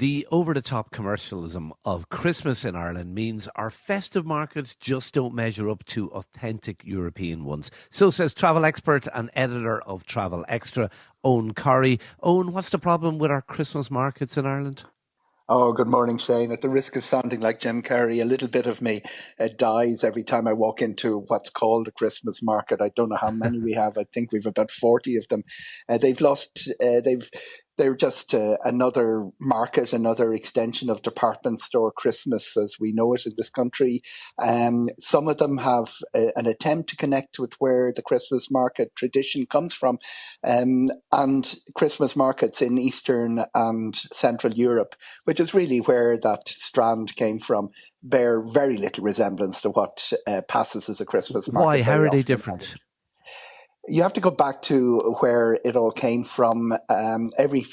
The over-the-top commercialism of Christmas in Ireland means our festive markets just don't measure up to authentic European ones. So says travel expert and editor of Travel Extra, Eoghan Corry. Eoghan, what's the problem with our Christmas markets in Ireland? Oh, good morning, Shane. At the risk of sounding like Jim Carrey, a little bit of me dies every time I walk into what's called a Christmas market. I don't know how many we have. I think we've about 40 of them. They're just another market, another extension of department store Christmas as we know it in this country. Some of them have an attempt to connect with where the Christmas market tradition comes from. And Christmas markets in Eastern and Central Europe, which is really where that strand came from, bear very little resemblance to what passes as a Christmas market. Why? How are they different? You have to go back to where it all came from. Every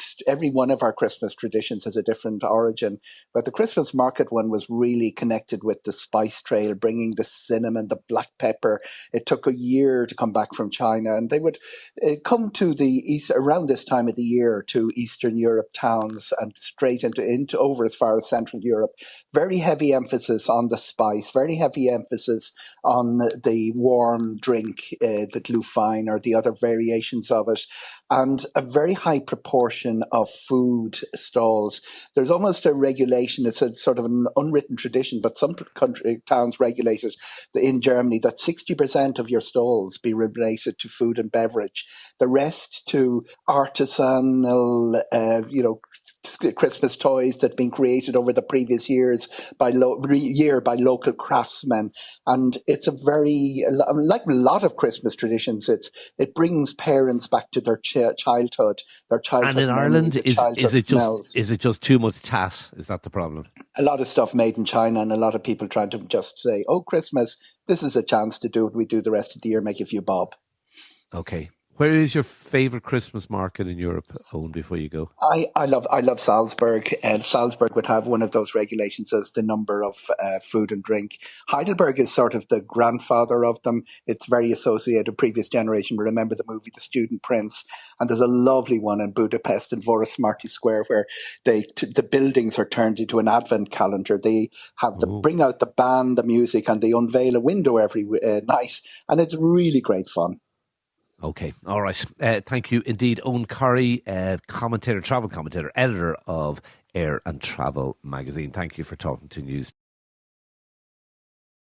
one of our Christmas traditions has a different origin, but the Christmas market one was really connected with the spice trail, bringing the cinnamon, the black pepper. It took a year to come back from China, and they would come to the east around this time of the year to Eastern Europe towns and straight into over as far as Central Europe. Very heavy emphasis on the spice, very heavy emphasis on the warm drink, the glühwein, or the other variations of it, and a very high proportion of food stalls. There's almost a regulation, it's a sort of an unwritten tradition, but some towns regulate it in Germany that 60% of your stalls be related to food and beverage. The rest to artisanal, Christmas toys that have been created over the previous years by local craftsmen. And it's a very, like a lot of Christmas traditions, it brings parents back to their childhood. And in Ireland, is it just too much tat? Is that the problem? A lot of stuff made in China, and a lot of people trying to just say, "Oh, Christmas, this is a chance to do what we do the rest of the year, make a few bob." Okay. Where is your favourite Christmas market in Europe, Eoghan, before you go? I love Salzburg. Salzburg would have one of those regulations as the number of food and drink. Heidelberg is sort of the grandfather of them. It's very associated, previous generation. Remember the movie The Student Prince? And there's a lovely one in Budapest in Vörösmarty Square where the buildings are turned into an advent calendar. They have bring out the band, the music, and they unveil a window every night. And it's really great fun. Okay, all right. Thank you indeed, Eoghan Corry, travel commentator, editor of Air and Travel magazine. Thank you for talking to News.